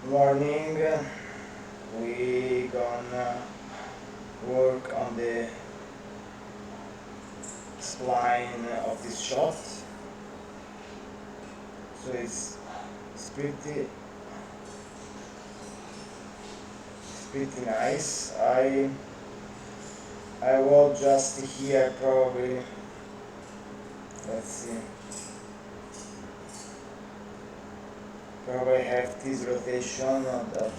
Morning. We gonna work on the spline of this shot. So it's pretty nice. I will just here probably. Let's see. Probably have this rotation of the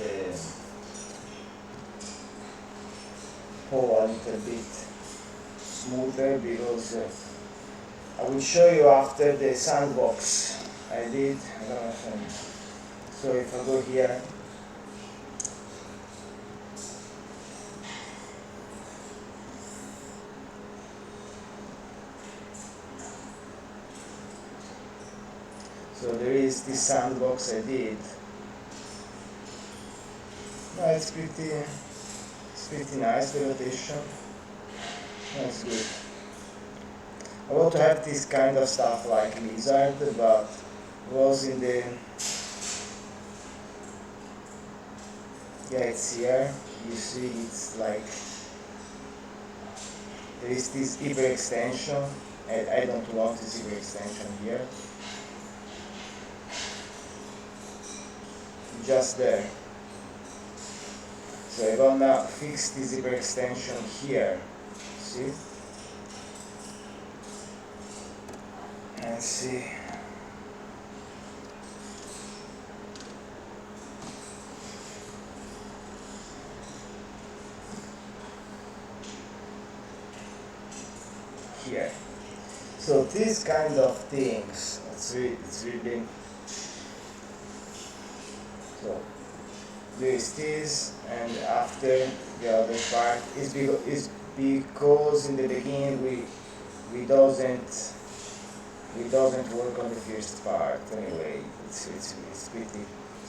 pole a little bit smoother because I will show you after the sandbox I did. So if I go here, so there is this sandbox I did. No, it's pretty nice, the rotation. That's good. I want to have this kind of stuff like Lizard, but was in the, yeah, it's here. You see, it's like there is this hyper extension. I don't want this hyper extension here. Just there. So I'm gonna fix this hyper extension here. See? And see. Here. So these kind of things, it's really, so there is this, and after the other part is because in the beginning we doesn't work on the first part anyway. It's pretty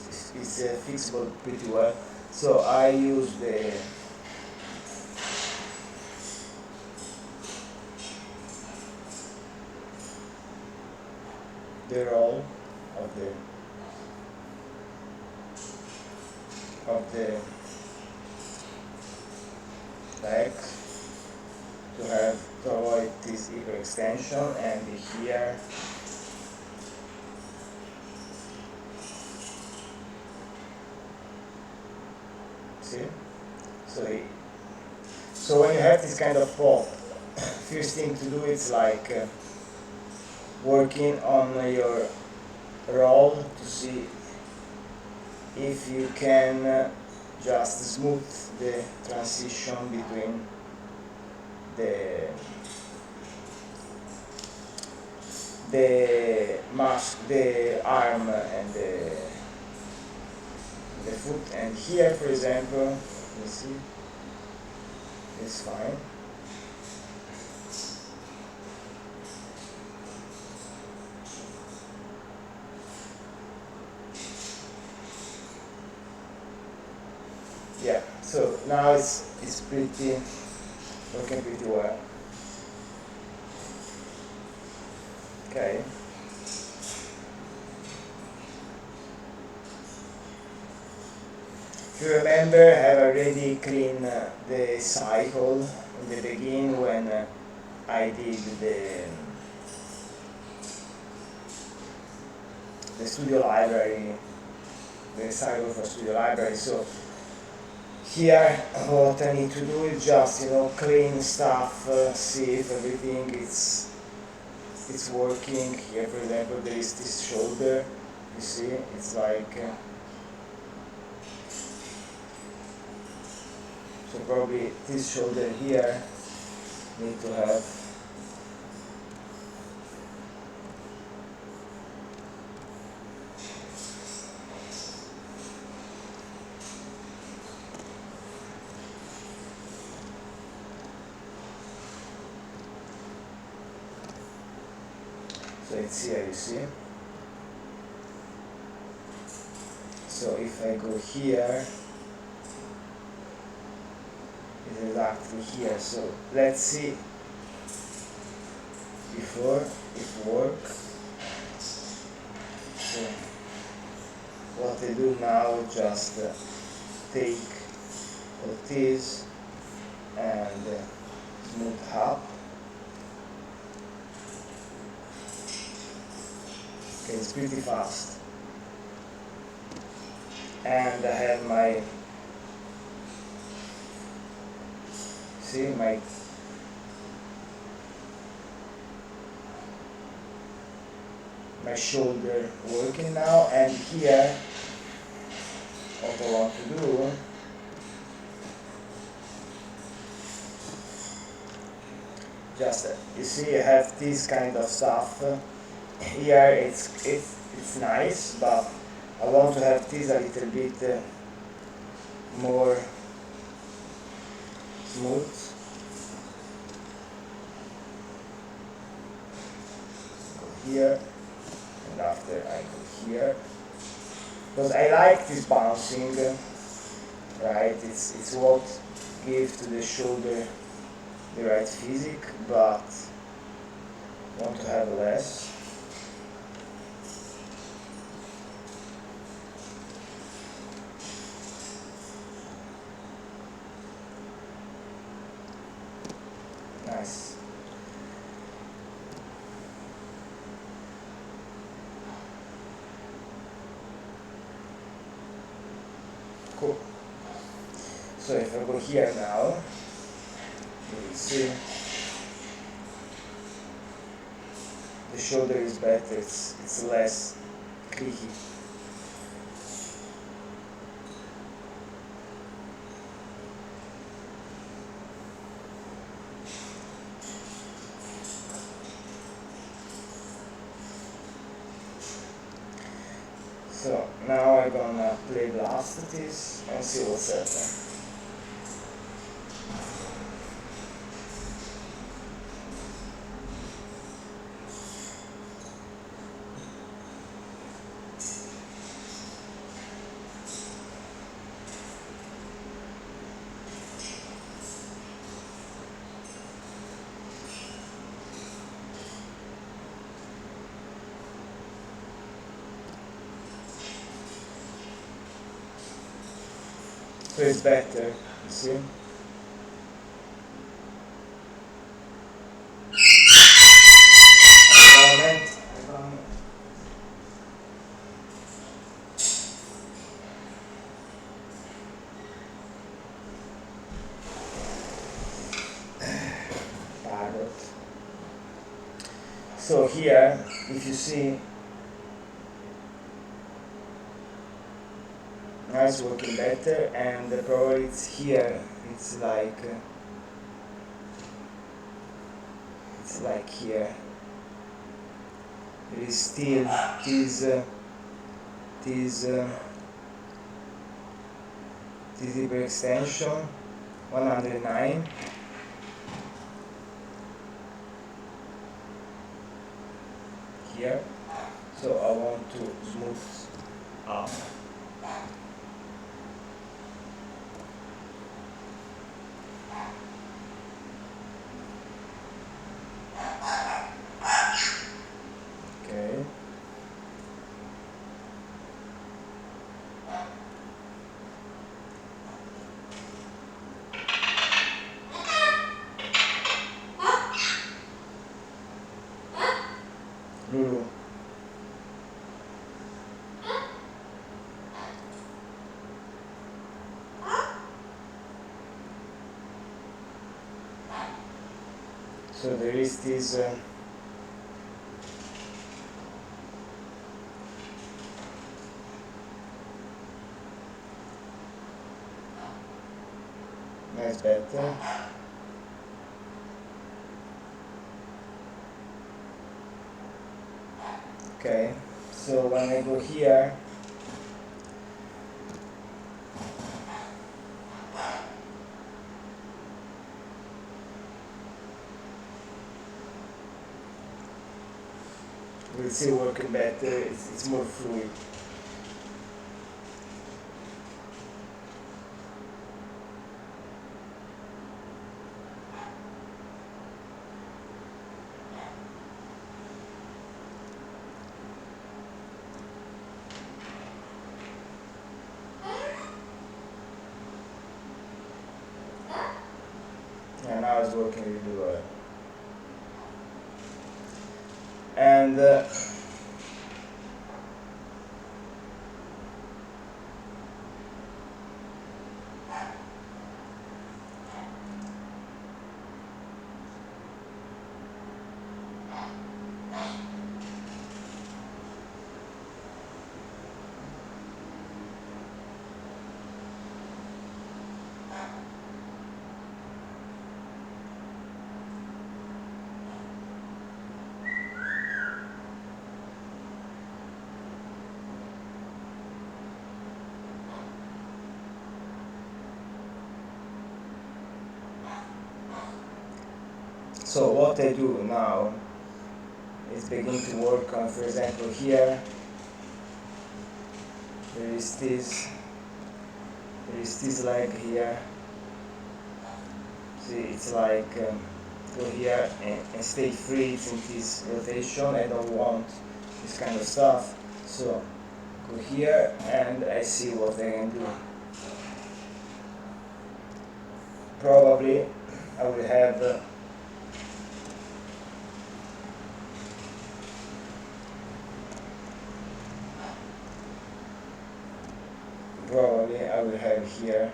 it's fixable pretty well. So I use the roll of the leg to avoid this hyperextension, and here see. So when you have this kind of pop, first thing to do is like working on your roll to see if you can just smooth the transition between the arm and the foot. And here, for example, you see, it's fine. Yeah, so now it's pretty working pretty well. Okay. If you remember, I have already cleaned the cycle in the beginning when I did the studio library, the cycle for studio library. So here, what I need to do is just clean stuff, see if everything it's working. Here, for example, there is this shoulder. You see, it's like so probably this shoulder here need to have so it's here, you see. So if I go here, it is actually here. So let's see before it works. So what I do now is just take this and smooth up. Okay, it's pretty fast. And I have my, see, my shoulder working now, and here what I want to do, just you see I have this kind of stuff here. It's nice, but I want to have this a little bit more smooth. Go here, and after I go here, because I like this bouncing, right? It's what gives to the shoulder the right physique, but want to have less. Nice. Cool. So if I go here now, you will see the shoulder is better, it's less clicky. So now I'm gonna play blast this and see what's happening. So it's better, you see? Moment. Pardon. So here, if you see, now it's working better, and probably it's here, it's like here. There is still this hyperextension 109. Here, so I want to smooth up. Okay. Lulu. So there is this nice better. Okay, so when I go here, we'll see working better, it's more fluid. it's working really well. And so what I do now is begin to work on, for example, here there is this leg here. See, it's like go here and stay free in this rotation. I don't want this kind of stuff, so go here and I see what I can do. Probably I will have here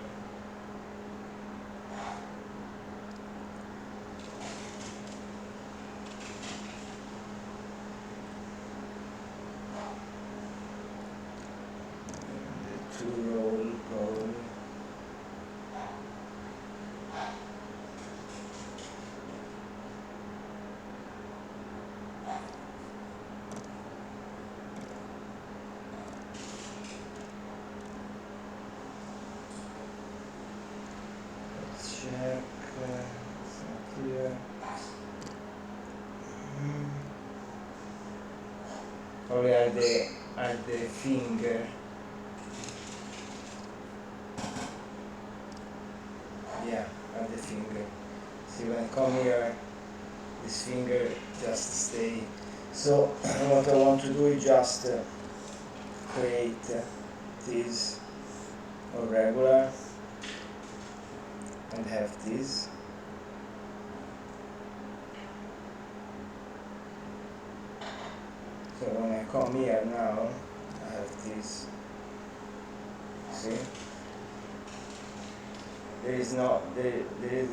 the 2 roll probably. Check, it's not here. Probably at the finger. Yeah, at the finger. See, when I come here, this finger just stay. So what I want to do is just create this or regular and have this. So when I come here now, I have this. See? There is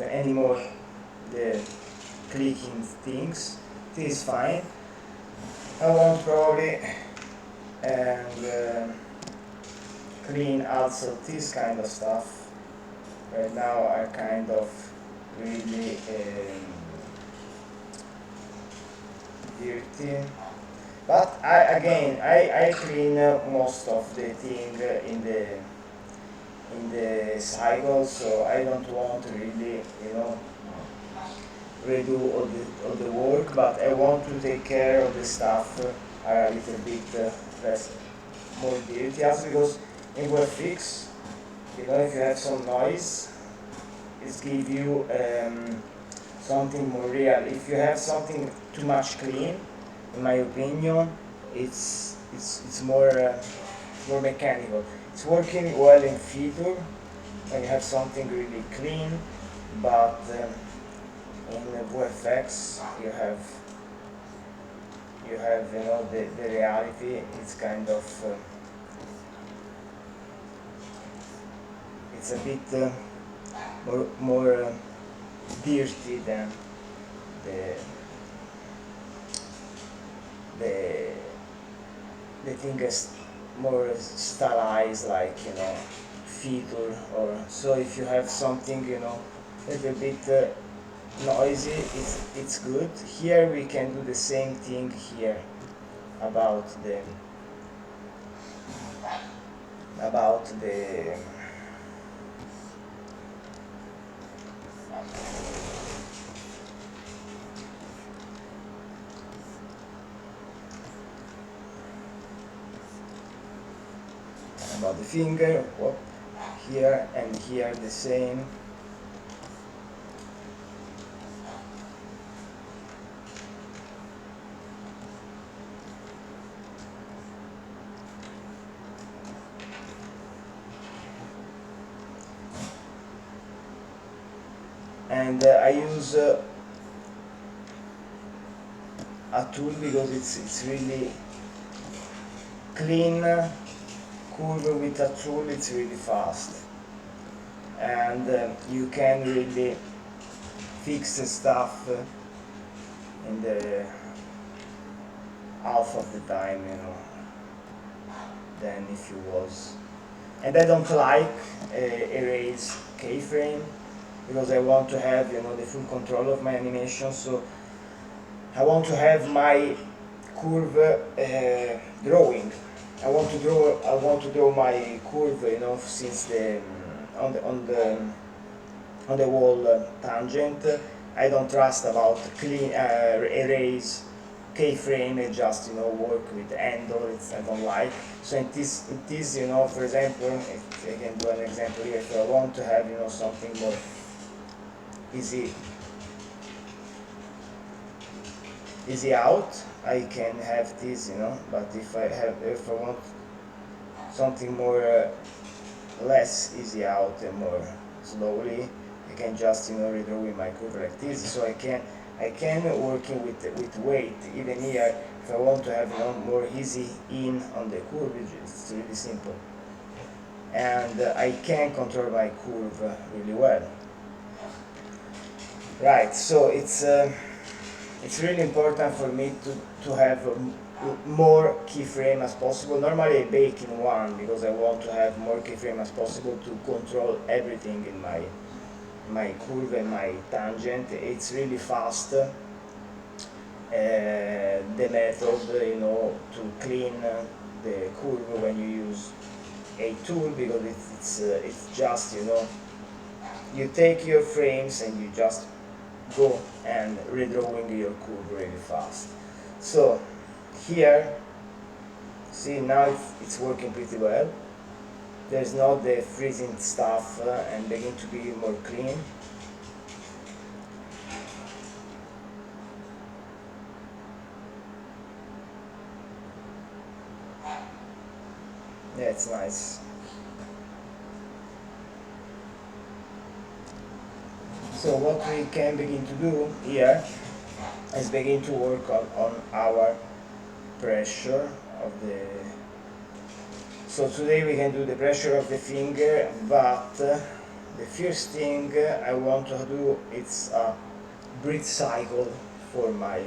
any more the clicking things. This is fine. I want probably and clean also this kind of stuff. Right now I kind of really dirty. But I clean most of the thing in the cycle, so I don't want to really, redo all the work, but I want to take care of the stuff are a little bit less more dirty, also because in WebFix, if you have some noise, it gives you something more real. If you have something too much clean, in my opinion, it's more mechanical. It's working well in feature when you have something really clean, but in VFX you have the reality. It's kind of it's a bit more dirty than the thing is more stylized, like feature or so. If you have something a little bit noisy, it's good. Here we can do the same thing here about the finger. Whoop, here and here the same. and I use a tool because it's really clean curve with a tool. It's really fast, and you can really fix the stuff in the half of the time, you know, than if you was. And I don't like erase keyframe because I want to have, you know, the full control of my animation. So I want to have my curve drawing. I want to draw my curve, you know, since the on the wall tangent. I don't trust about clean erase keyframe. I just, you know, work with handle. I don't like. So it is, you know, for example, if I can do an example here, if I want to have, you know, something more easy out, I can have this, you know. But if I want something more less easy out and more slowly, I can just, you know, redraw with my curve like this. So I can working with weight even here. If I want to have, you know, more easy in on the curve, it's really simple, and I can control my curve really well. Right, so it's really important for me to have more keyframe as possible. Normally I bake in one because I want to have more keyframe as possible to control everything in my curve and my tangent. It's really fast. The method, you know, to clean the curve when you use a tool, because it's just, you know, you take your frames and you just go and redrawing your curve really fast. So here, see, now it's working pretty well. There's not the freezing stuff and begin to be more clean. Yeah, it's nice. So what we can begin to do here is begin to work on our pressure of the. So today we can do the pressure of the finger, but the first thing I want to do is a breath cycle for my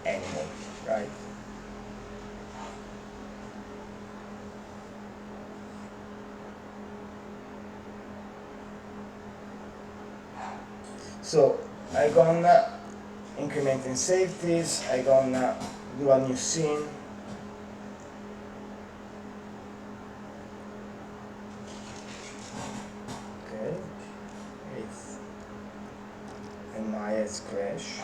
animal, right? So I gonna increment and save this. I gonna do a new scene. Okay, it's and Maya's crash.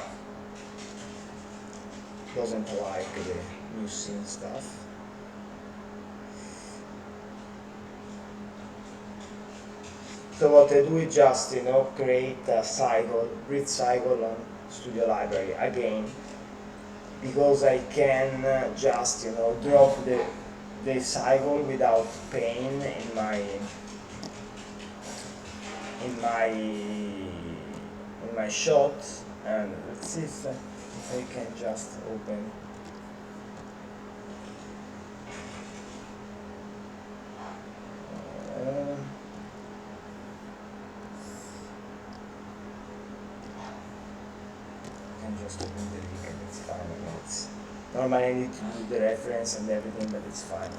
Doesn't like the new scene stuff. So what I do is just, you know, create a cycle, breath cycle on Studio Library again, because I can just, you know, drop the cycle without pain in my shot. And let's see if I can just open. Just open the link and it's fine. I mean, normally I need to do the reference and everything, but it's fine.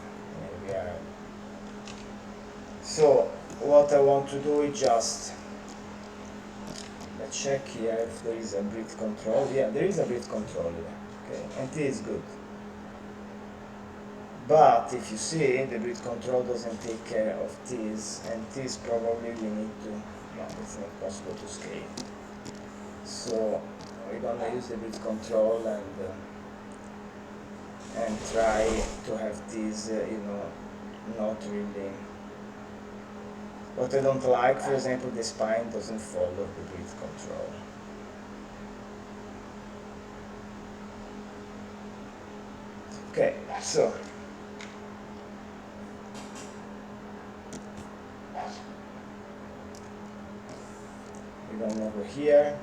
We are. So what I want to do is just let's check here if there is a breath control. Yeah, there is a breath control here. Okay, and it is good. But if you see, the breath control doesn't take care of this, and this probably we need to. No, it's not possible to scale. So we're gonna use the breath control and try to have this, you know, not really. What I don't like, for example, the spine doesn't follow the breath control. Okay, so we're going over here,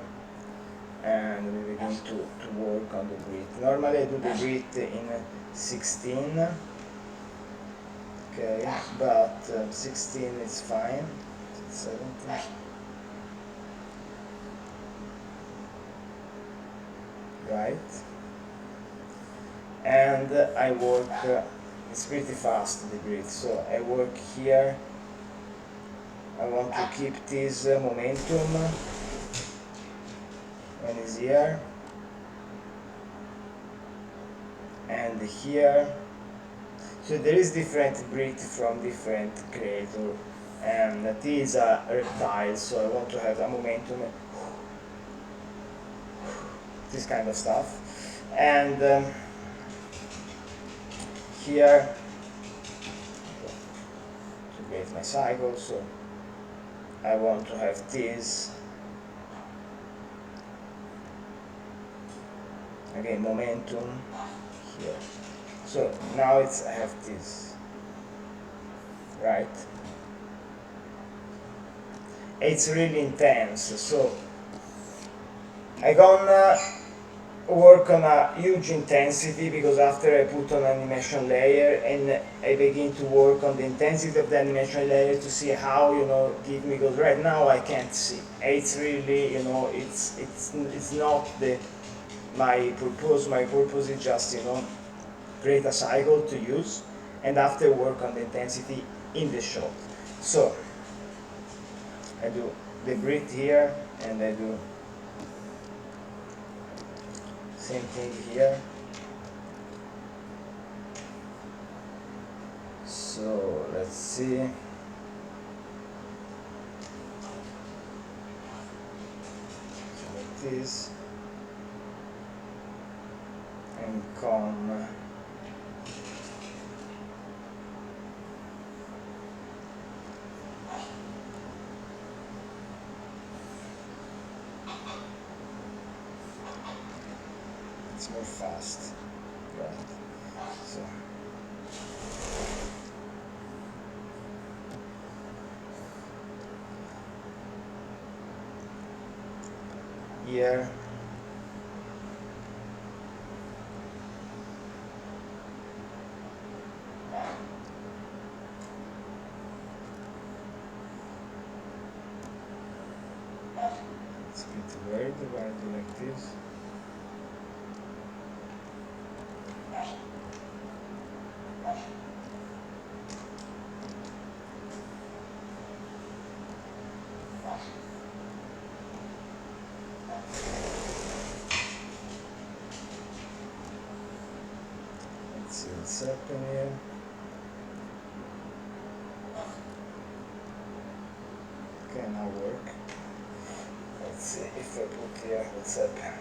and we begin to work on the breath. Normally I do the breath in 16, okay, but 16 is fine, 17, right, and I work, it's pretty fast the breath, so I work here. I want to keep this momentum when it's here and here. So there is different breath from different creator, and these are reptiles, so I want to have a momentum, this kind of stuff. And here to create my cycle, so I want to have this, again momentum here. So now it's, I have this, right? It's really intense, so I gonna work on a huge intensity, because after I put on animation layer and I begin to work on the intensity of the animation layer to see how, give me, because right now I can't see. It's really, it's not my purpose. My purpose is just, create a cycle to use, and after work on the intensity in the shot. So I do the breath here, and I do same thing here. So let's see. So like this, and come. It's more fast, right? So here, it's a bit weird, but I do like this. Let's see what's happening here. Okay, now work. Let's see if I put here what's happening.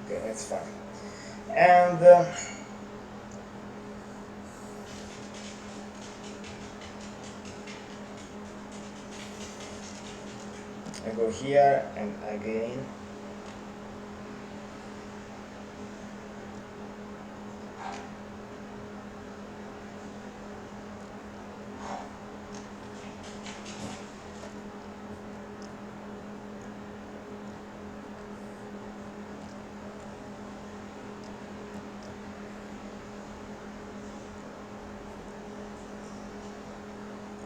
Okay, that's fine. And I go here and again.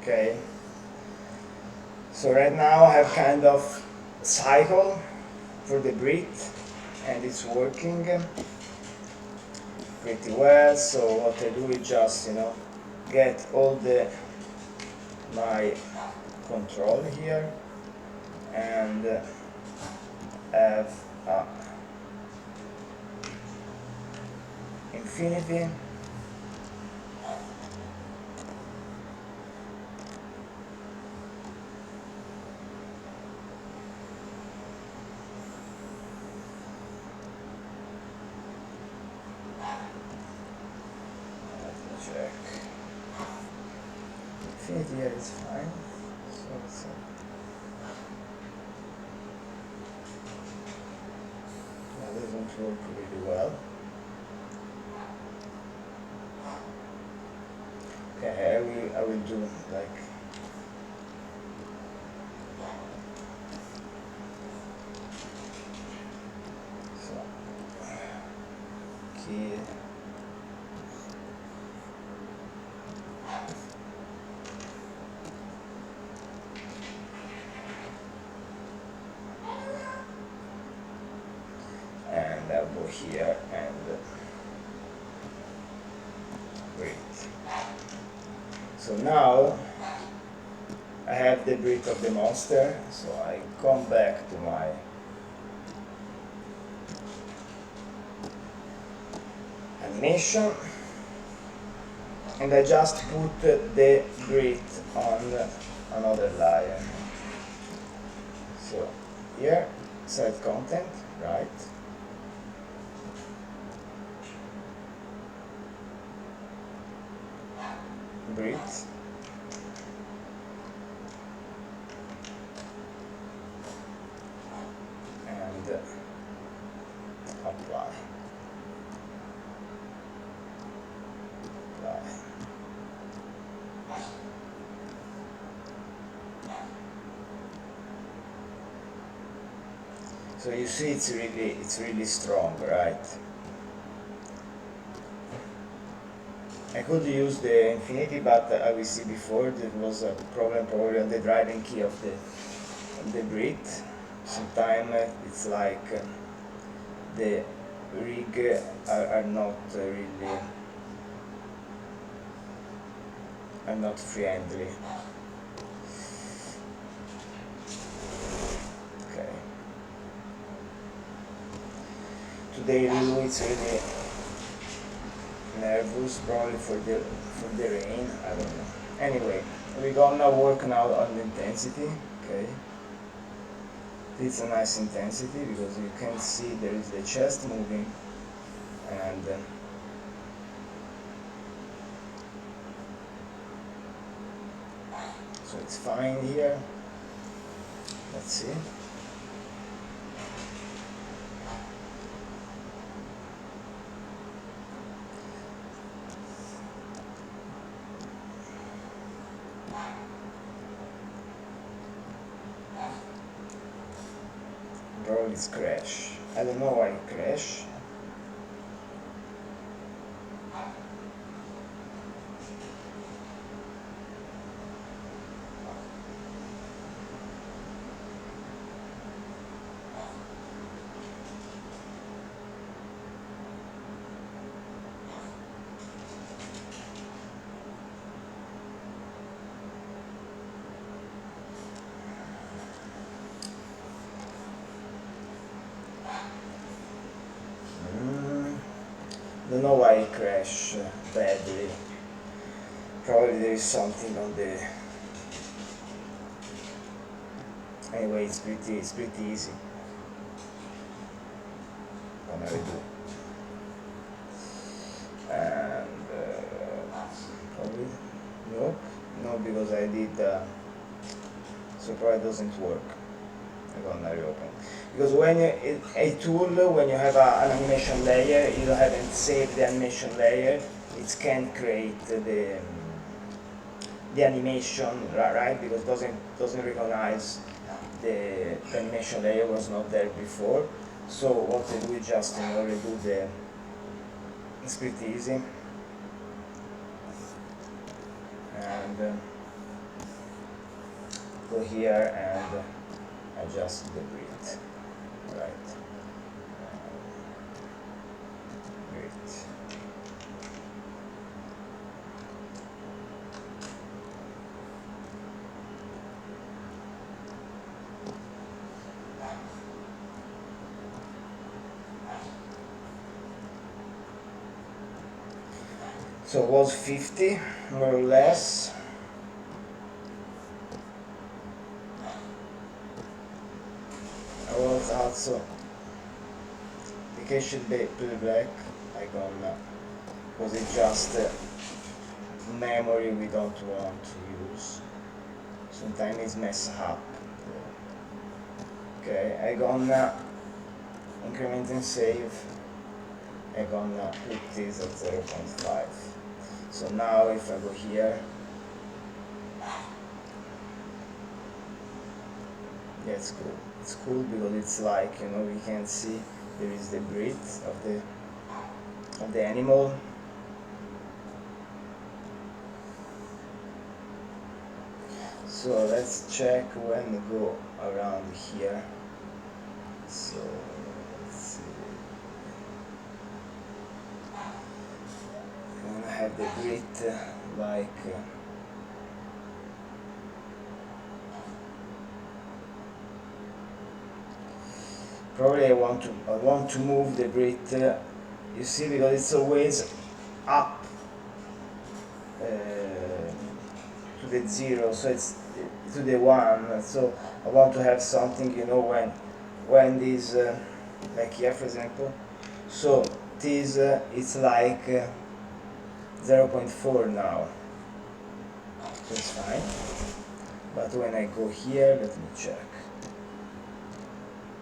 Okay, so right now I have kind of cycle for the breath, and it's working pretty well. So what I do is just, get all my control here, and have infinity. Check. Infinity here is fine. So that doesn't work really well. Okay, I will do like breathe. So now I have the breath of the monster, so I come back to my animation and I just put the breath on another layer. So here, set content, right? Breathe. And apply. Apply. So you see it's really strong, right? I could use the infinity, but I will see before there was a problem probably on the driving key of the breath. Sometimes it's like the rig are not really are not friendly. Okay. Today Lulu is really nervous, probably for the rain. I don't know. Anyway, we're gonna work now on the intensity. Okay. It's a nice intensity because you can see there is the chest moving and so it's fine here. Let's see. Probably it's crash. I don't know why it crash. Don't know why it crashed badly. Probably there is something on the. Anyway, it's pretty easy. Gonna redo. And probably no, because I did. So probably doesn't work. I'm gonna reopen. Because when a tool, when you have an animation layer, you haven't saved the animation layer, it can't create the animation, right? Because doesn't recognize the animation layer was not there before. So what I do is just redo the. It's pretty easy, and go here and adjust the breath. Right. Great. So it was 50, more or less. I was also application playback. I gonna because it's just memory we don't want to use. Sometimes it's mess up. Okay, I gonna increment and save. I gonna put this at 0.5. So now if I go here, yeah, it's cool. It's cool because it's like, we can see there is the breath of the animal. So let's check when we go around here. So let's see. I'm gonna have have the grit like probably I want to move the grit, you see, because it's always up to the 0, so it's to the 1, so I want to have something, you know, when this like here for example, so this it's like 0.4 now, so it's fine. But when I go here, let me check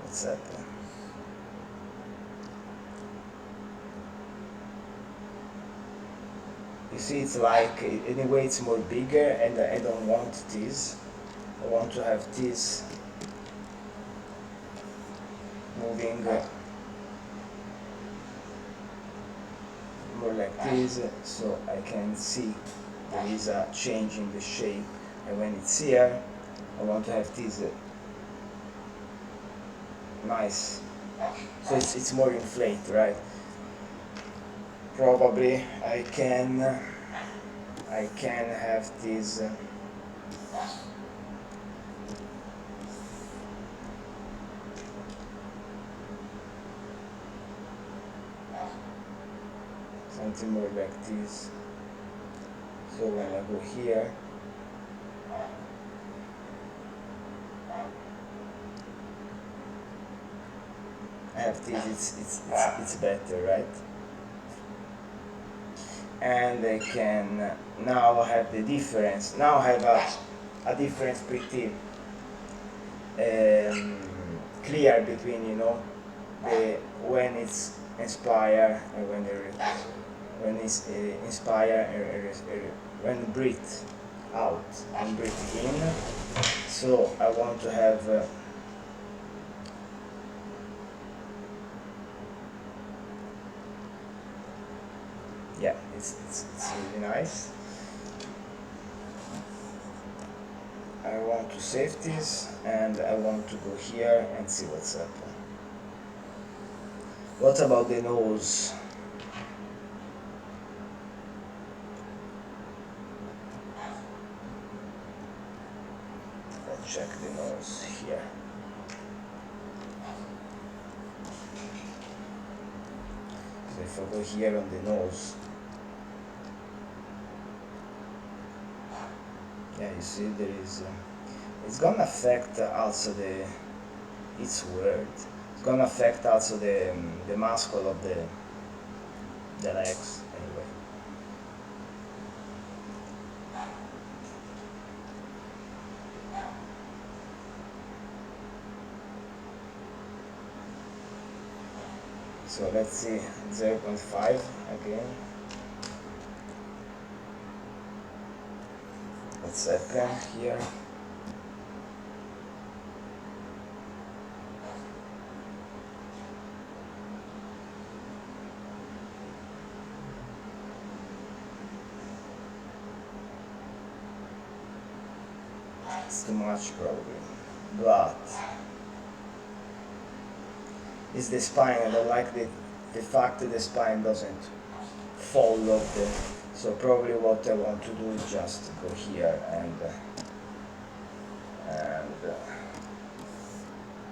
what's happening. You see, it's like, anyway it's more bigger, and I don't want this. I want to have this moving more like this, so I can see there is a change in the shape, and when it's here I want to have this nice, so it's more inflated, right? Probably I can have this something more like this, so when I go here I have this, it's better, right? And I can now have the difference. Now I have a difference pretty clear between, you know, the when it's inspire and when it's inspire when breathe out and breathe in. So I want to have yeah, it's really nice. I want to save this, and I want to go here and see what's happening. What about the nose? Let's check the nose here. So if I go here on the nose, yeah, you see there is it's gonna affect also it's weird, it's gonna affect also the muscle of the legs anyway. So let's see, 0.5 again. What's happening here? It's too much probably, but it's the spine. I don't like the fact that the spine doesn't follow the, so probably what I want to do is just go here and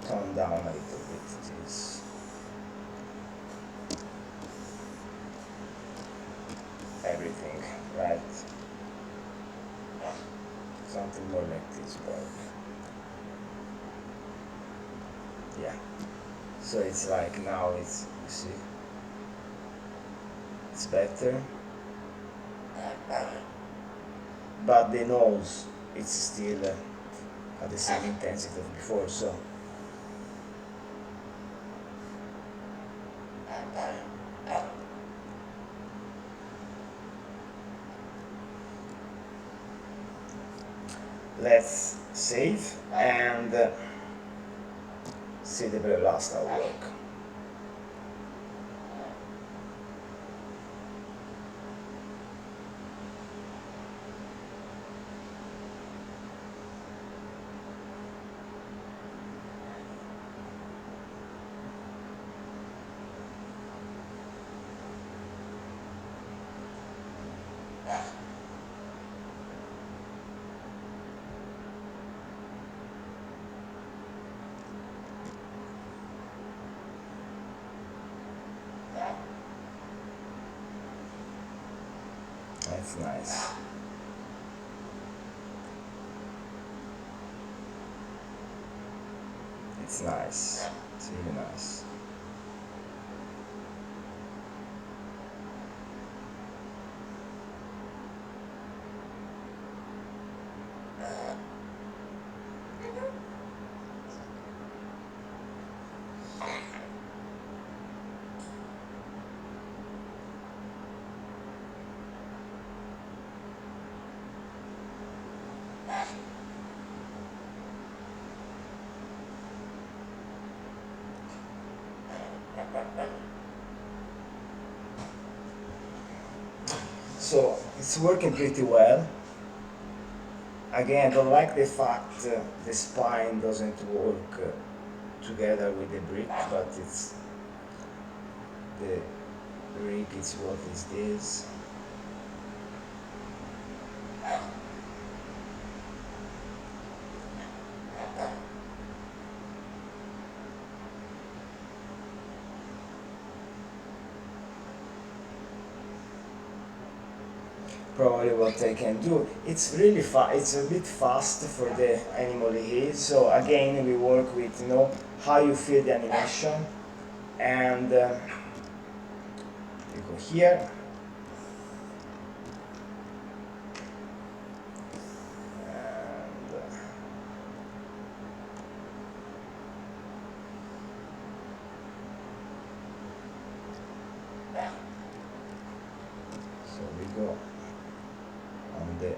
tone down a little bit this. Everything, right? Something more like this probably. Yeah. So it's like now it's, you see, it's better. But the nose, it's still at the same intensity of before, so let's save and see the very last how work. It's nice. It's nice. It's really nice. So it's working pretty well. Again, I don't like the fact the spine doesn't work together with the brick, but it's the brick is what is this. Probably what I can do. It's really it's a bit fast for the animal he is. So again, we work with how you feel the animation, and you go here. So we go on the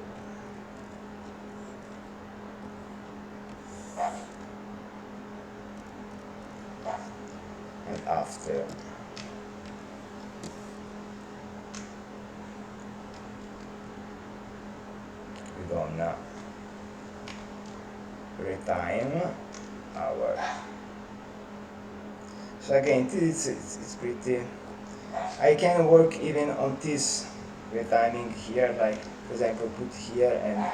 and after we go now retime our. So again, it's pretty. I can work even on this retiming here, like for example put here and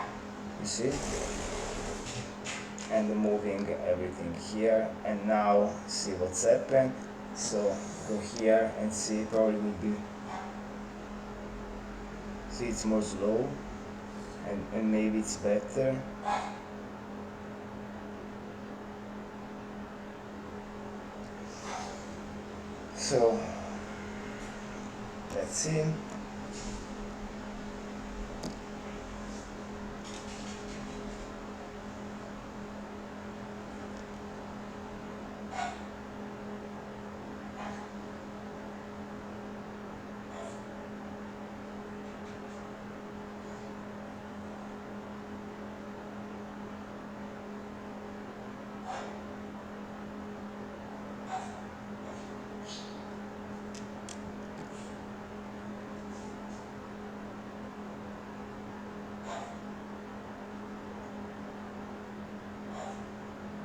you see, and moving everything here, and now see what's happened. So go here and see, probably will be, see it's more slow, and maybe it's better. So let's see.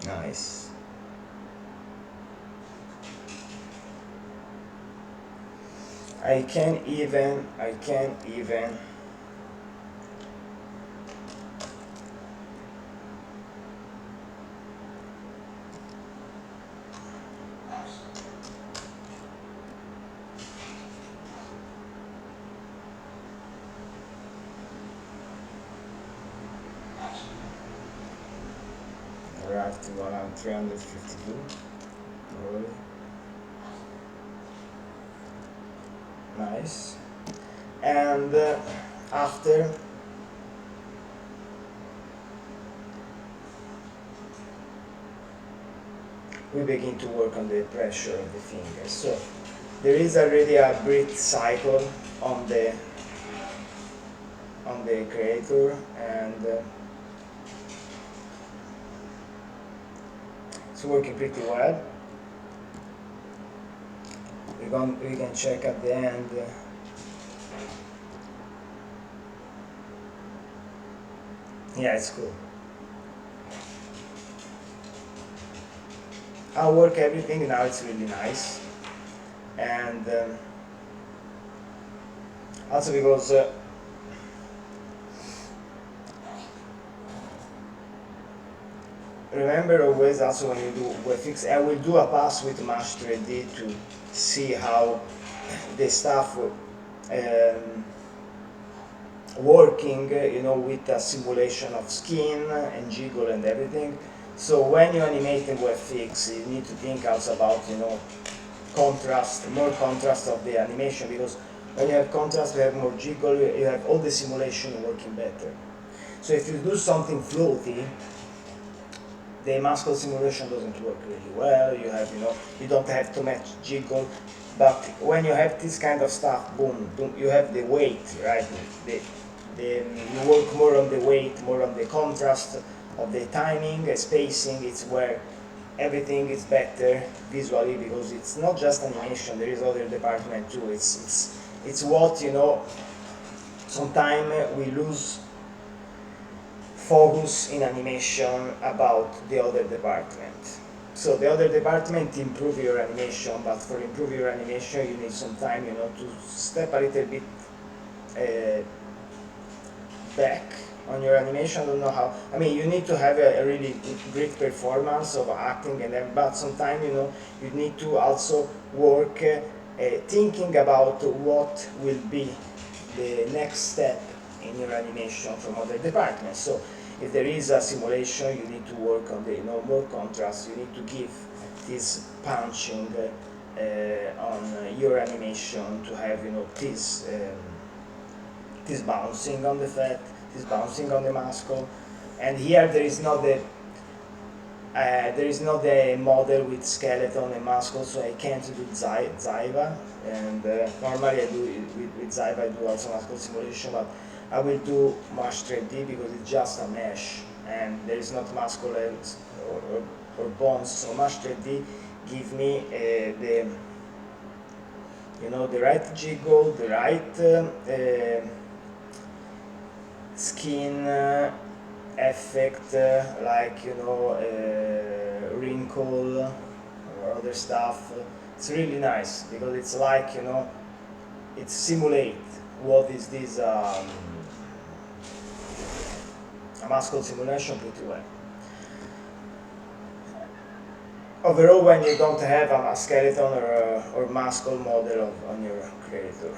Nice. I can even arrive to around 352 probably. Nice. And after we begin to work on the pressure of the fingers. So there is already a breath cycle on the creator, and it's working pretty well. We can check at the end. Yeah, it's cool. I'll work everything now. It's really nice, and also because remember always also when you do WebFX, I will do a pass with Mesh 3D to see how the stuff working, you know, with a simulation of skin and jiggle and everything. So when you animate in WebFX, you need to think also about, you know, contrast, more contrast of the animation, because when you have contrast, you have more jiggle, you have all the simulation working better. So if you do something floaty, the muscle simulation doesn't work really well. You have, you know, you don't have too much jiggle. But when you have this kind of stuff, boom, boom, you have the weight, right? You work more on the weight, more on the contrast of the timing, spacing. It's where everything is better visually, because it's not just animation. There is other department too. It's what, you know. Sometimes we lose focus in animation about the other department. So the other department improve your animation, but for improve your animation you need some time, you know, to step a little bit back on your animation. I don't know how. I mean, you need to have a really great performance of acting, and then, but sometimes, you know, you need to also work thinking about what will be the next step in your animation from other departments. So if there is a simulation, you need to work on the, you know, more contrast. You need to give this punching on your animation to have, you know, this bouncing on the fat, this bouncing on the muscle. And here there is not the model with skeleton and muscle, so I can't do Zyva. And normally I do with Zyva, I do also muscle simulation, but I will do Mesh 3D because it's just a mesh and there is not muscle or bones. So Mesh 3D give me the, you know, the right jiggle, the right skin effect, like, you know, wrinkle or other stuff. It's really nice because it's like, you know, it simulates what is this a muscle simulation pretty well. Overall, when you don't have a skeleton or muscle model on your creator.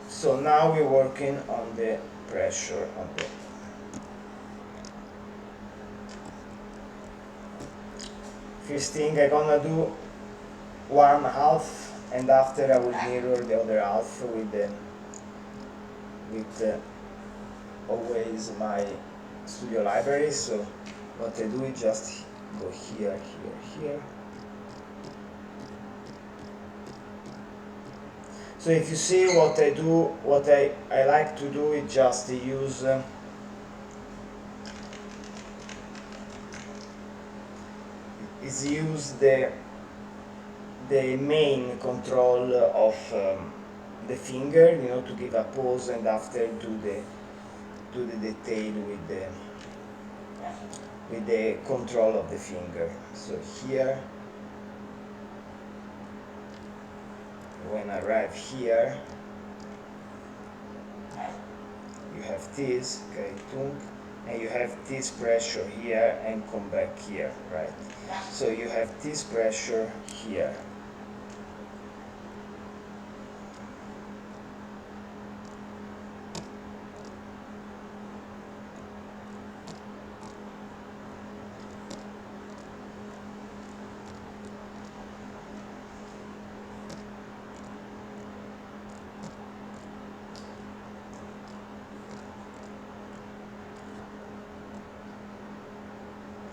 So now we're working on the pressure on the first thing. I'm gonna do one half, and after I will mirror the other half with always my studio library. So what I do is just go here, here, here. So if you see what I do, what I like to do is just use the main control of the finger, you know, to give a pose, and after do the detail with the control of the finger. So here, when I arrive here, you have this, okay, and you have this pressure here and come back here, right? So you have this pressure here.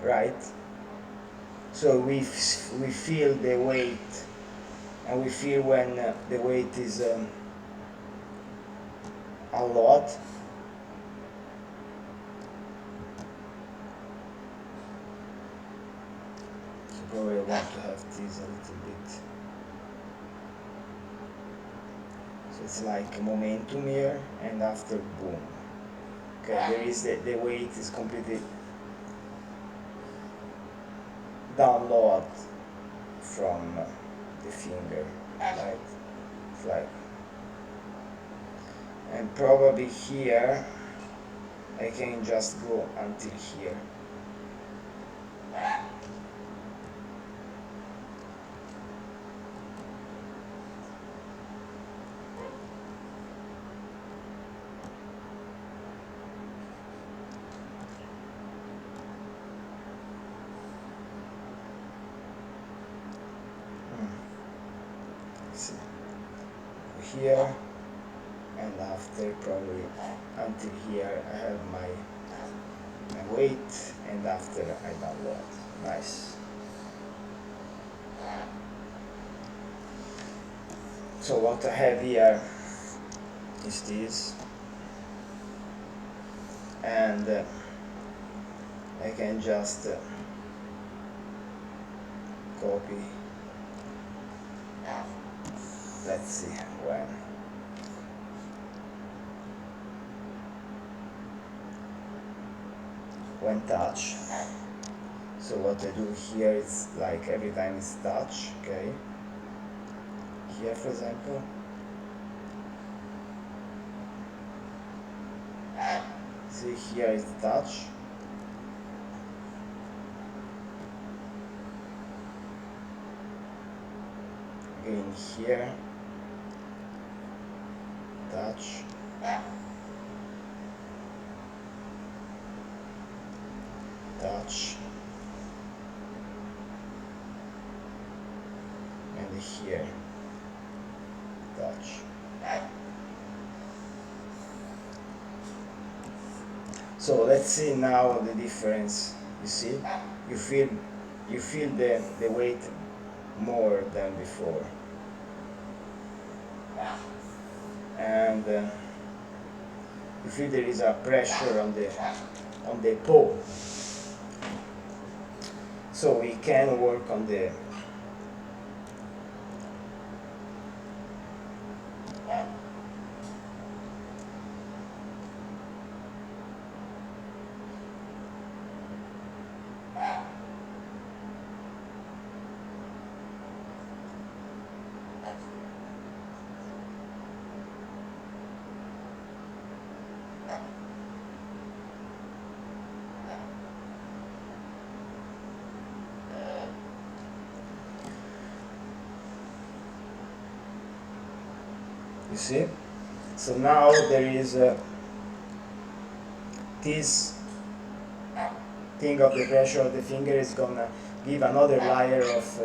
Right? So we feel the weight, and we feel when the weight is a lot. So probably I want to have this a little bit. So it's like momentum here, and after boom. Okay, there is the weight is completely download from the finger, right? It's like, and probably here I can just go until here. here, and after probably until here I have my weight, and after I download. Nice. So what I have here is this, and I can just copy. Let's see when touch. So what I do here is like every time it's touch, okay? Here for example, see here is touch. Again here, touch. Touch. And here, touch. So let's see now the difference. You see, you feel the weight more than before, and you feel there is a pressure on the paw. So we can work on the you see? So now there is this thing of the pressure of the finger is gonna give another layer of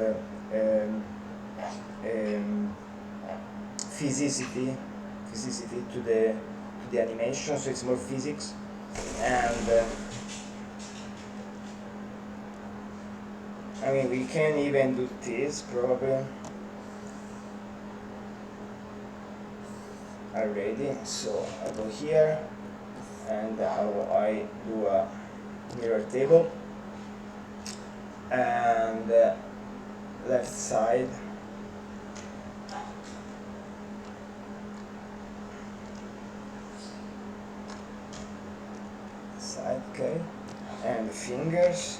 physicity to the animation, so it's more physics, and I mean we can even do this probably already. So I go here and I do a mirror table, and left side okay, and fingers,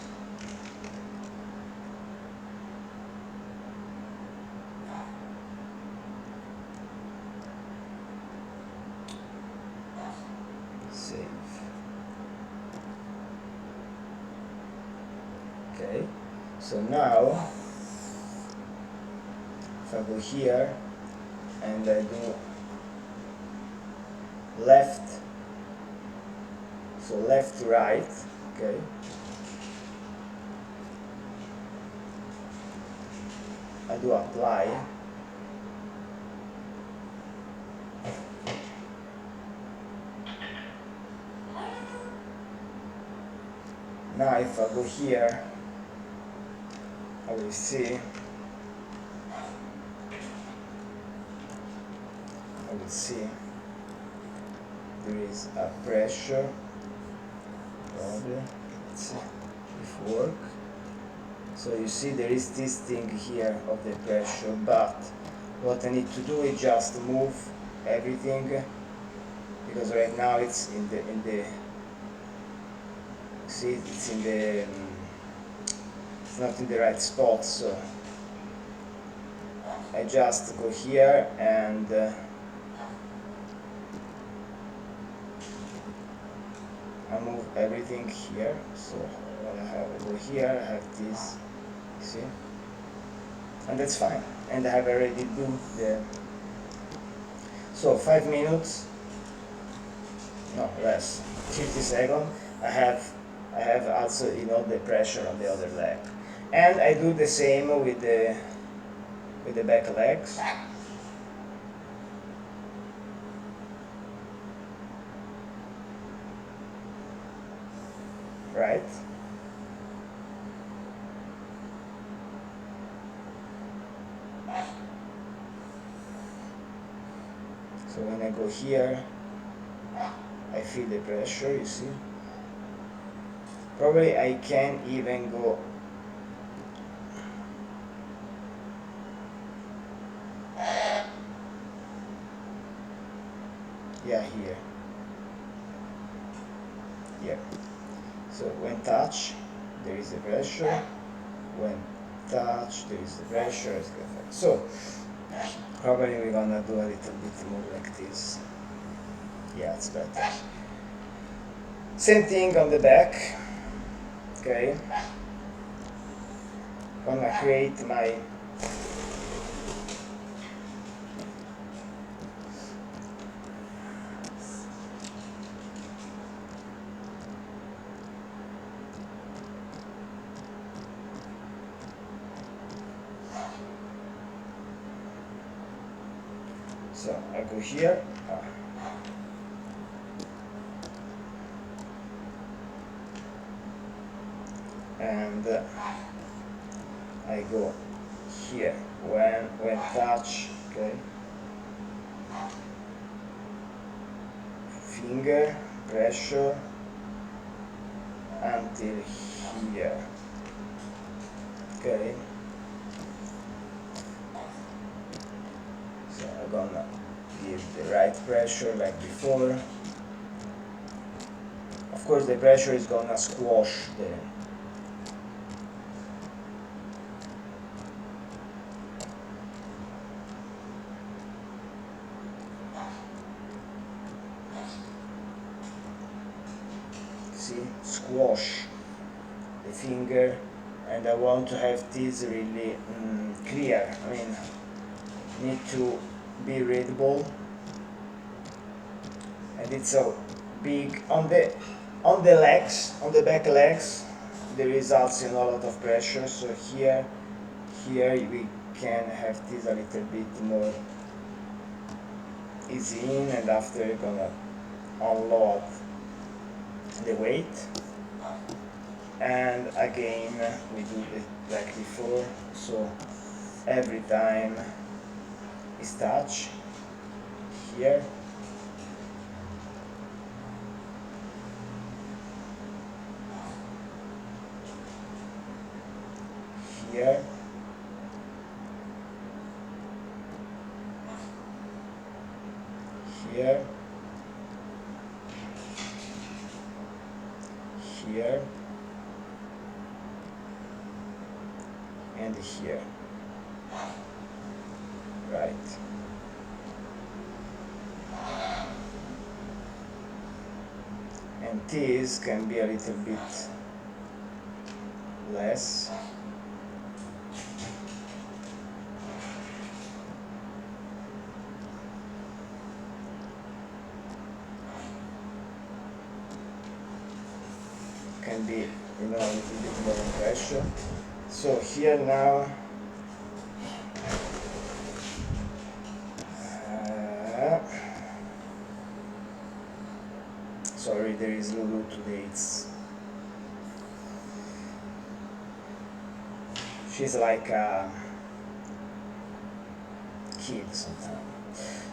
save. Okay, so now if I go here and I do left, so left to right, okay, I do apply, now if I go here I will see, there is a pressure, probably, let's see if it works. So you see there is this thing here of the pressure, but what I need to do is just move everything, because right now it's in the see, it's in the it's not in the right spot, so I just go here and I move everything here. So what I have over here, I have this, see, and that's fine. And I have already do the, so 5 minutes, no less, 50 seconds. I have also, you know, the pressure on the other leg, and I do the same with the back legs. right? So when I go here, I feel the pressure, you see? Probably I can even go yeah, here. Yeah. So when touch, there is the pressure. When touch, there is the pressure. It's perfect. So probably we're gonna do a little bit more like this. Yeah, it's better. Same thing on the back. Okay. Gonna create my so I go here. And I go here when touch, okay, finger pressure until here, okay. So I'm gonna give the right pressure like before. Of course the pressure is gonna squash the squash the finger, and I want to have this really clear. I mean, need to be readable, and it's so big on the legs, on the back legs. There is also a lot of pressure. So here we can have this a little bit more easy in, and after you're gonna unload the weight. And again we do it like before, so every time is touch here, here, here, here, and here, right. And this can be a little bit less. Can be, a little bit more pressure. So here now sorry, there is Lulu today. She's like a kid sometimes.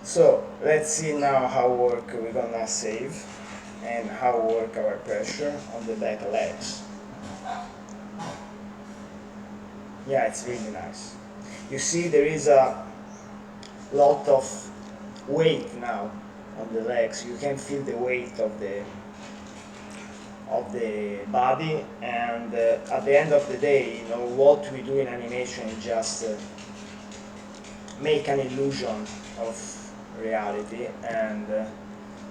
So let's see now how work we're gonna save and how work our pressure on the back legs. Yeah, it's really nice. You see there is a lot of weight now on the legs. You can feel the weight of the body, and at the end of the day, what we do in animation is just make an illusion of reality, and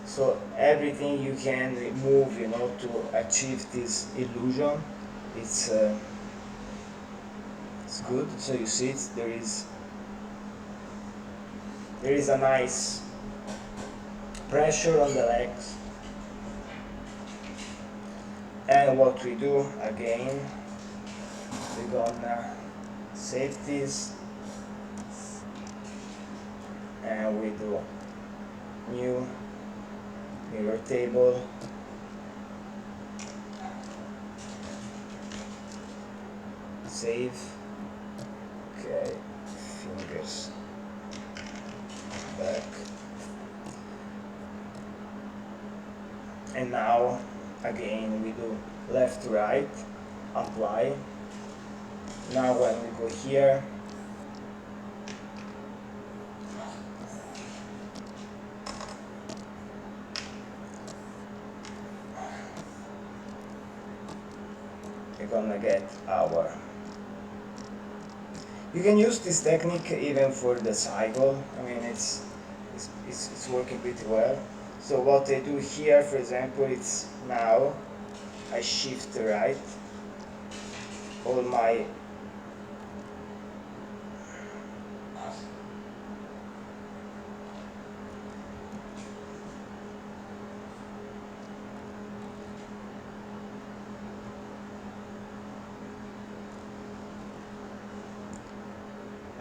so everything you can move to achieve this illusion, it's good. So you see there is a nice pressure on the legs. And what we do again, we're gonna save this, and we do new mirror table, save. Okay, fingers back. And now again we do left to right, apply. Now when we go here, we're gonna get our. You can use this technique even for the cycle. I mean, it's working pretty well. So what I do here, for example, it's now I shift right all my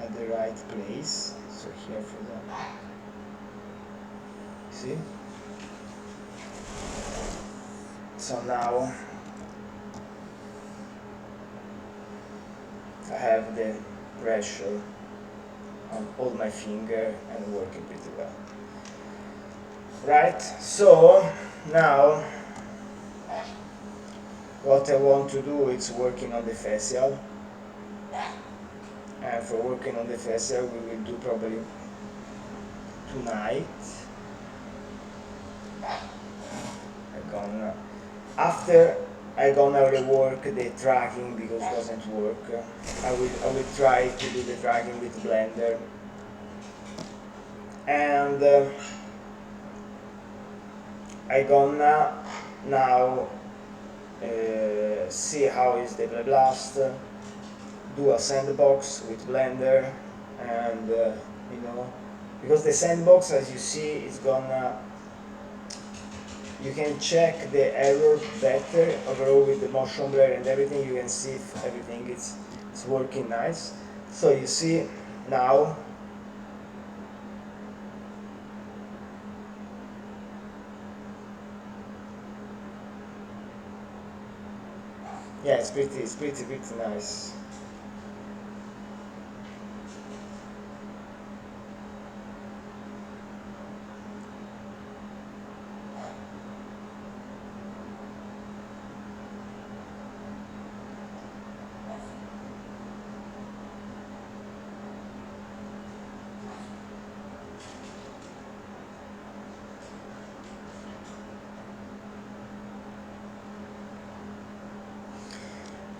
at the right place. So here for the see. So now I have the pressure on all my finger and working pretty well. Right, so now what I want to do is working on the facial. And for working on the facial we will do probably tonight. After I gonna rework the tracking because it doesn't work. I will try to do the tracking with Blender, and I gonna now see how is the blast, do a sandbox with Blender, and you know, because the sandbox, as you see, is gonna. You can check the error better overall with the motion blur and everything. You can see if everything is working nice. So you see now yeah, it's pretty nice.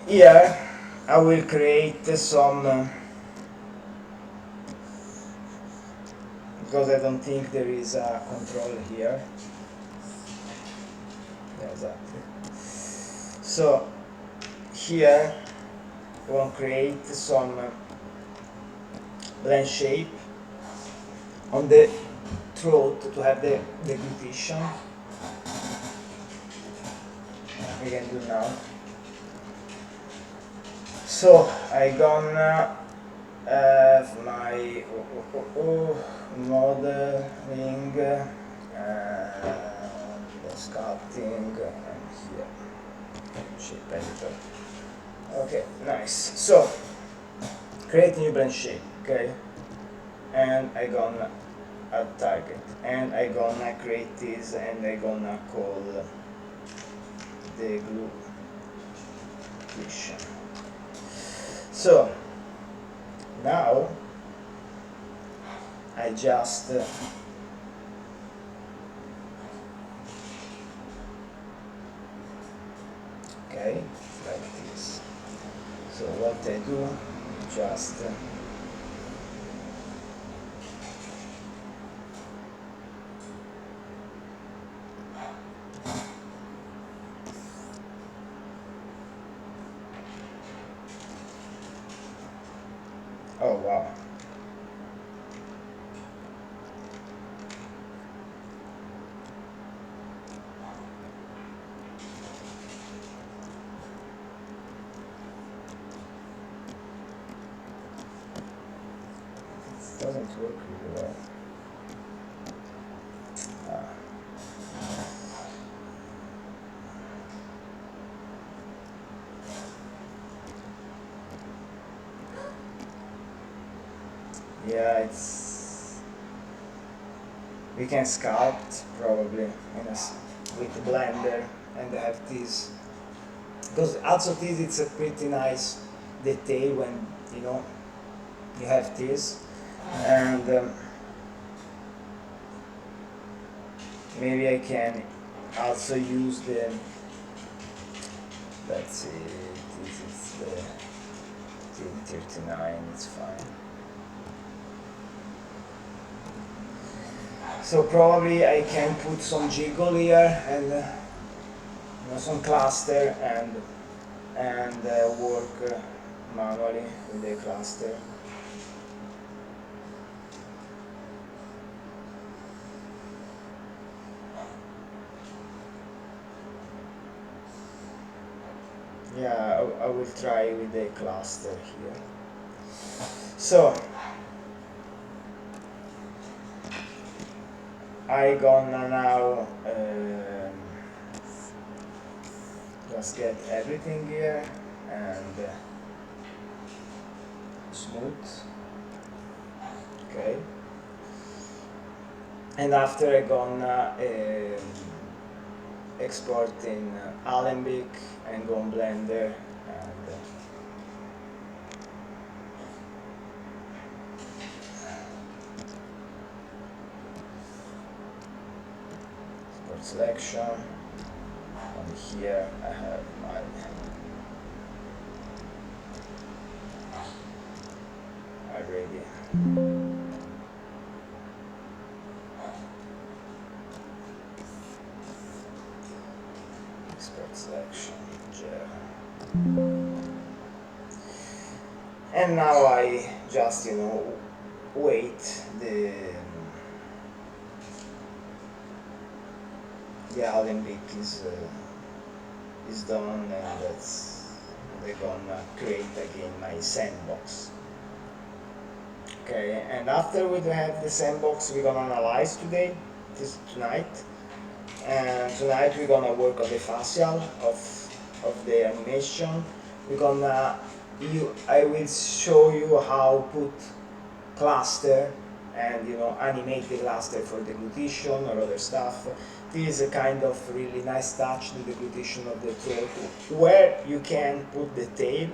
Here I will create some because I don't think there is a control here. Yeah, exactly. So here we want to create some blend shape on the throat to have the deglutition. We can do now. So I gonna have my modeling, the sculpting, and here shape editor. Okay, nice. So create a new blend shape, okay, and I gonna add target, and I gonna create this, and I gonna call the deglutition. So now I just okay, like this. So what I do, just oh wow. It doesn't work really well. Yeah, it's we can sculpt probably with the blender and have this because also this it's a pretty nice detail when you know you have this and maybe I can also use the let's see this is the 39 it's fine. So probably I can put some jiggle here and you know, some cluster and work manually with the cluster. Yeah, I will try with the cluster here. So I gonna now just get everything here and smooth. Okay. And after I gonna export in Alembic and go on Blender and export selection. And here I have my already. Export selection, and now I just you know wait the Alembic is done and they're gonna create again my sandbox. Okay, and after we have the sandbox we're gonna analyze tonight. And tonight we're gonna work on the facial of the animation. I will show you how put cluster and you know animate the cluster for the deglutition or other stuff. This is a kind of really nice touch to the deglutition of the throat where you can put the tail.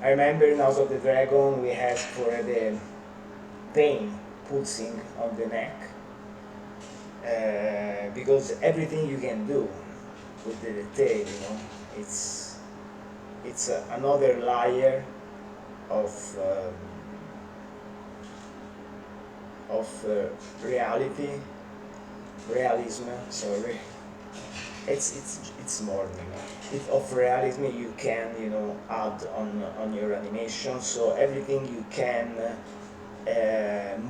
I remember in House of the Dragon we had for the pain pulsing on the neck. Because everything you can do with the detail, you know, it's another layer of realism. Sorry, it's more of realism you can you know add on your animation. So everything you can.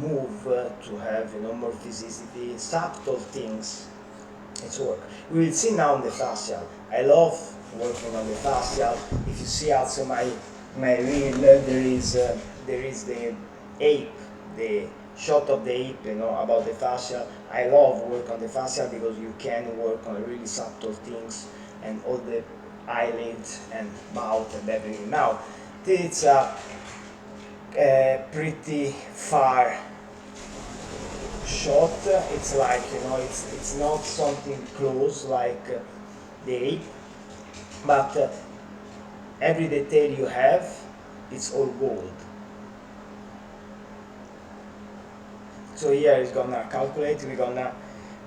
Move to have you know more physicity, subtle things. It's work. We will see now on the facial. I love working on the facial. If you see also my reel, there is the ape, the shot of the ape, you know about the facial. I love work on the facial because you can work on really subtle things and all the eyelids and mouth and everything. Now, this pretty far shot. It's like you know, it's not something close like the ape, but every detail you have, it's all gold. So here is gonna calculate. We're gonna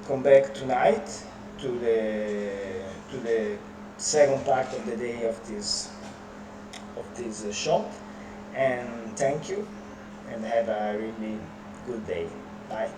come back tonight to the second part of the day of this shot. And thank you and have a really good day. Bye.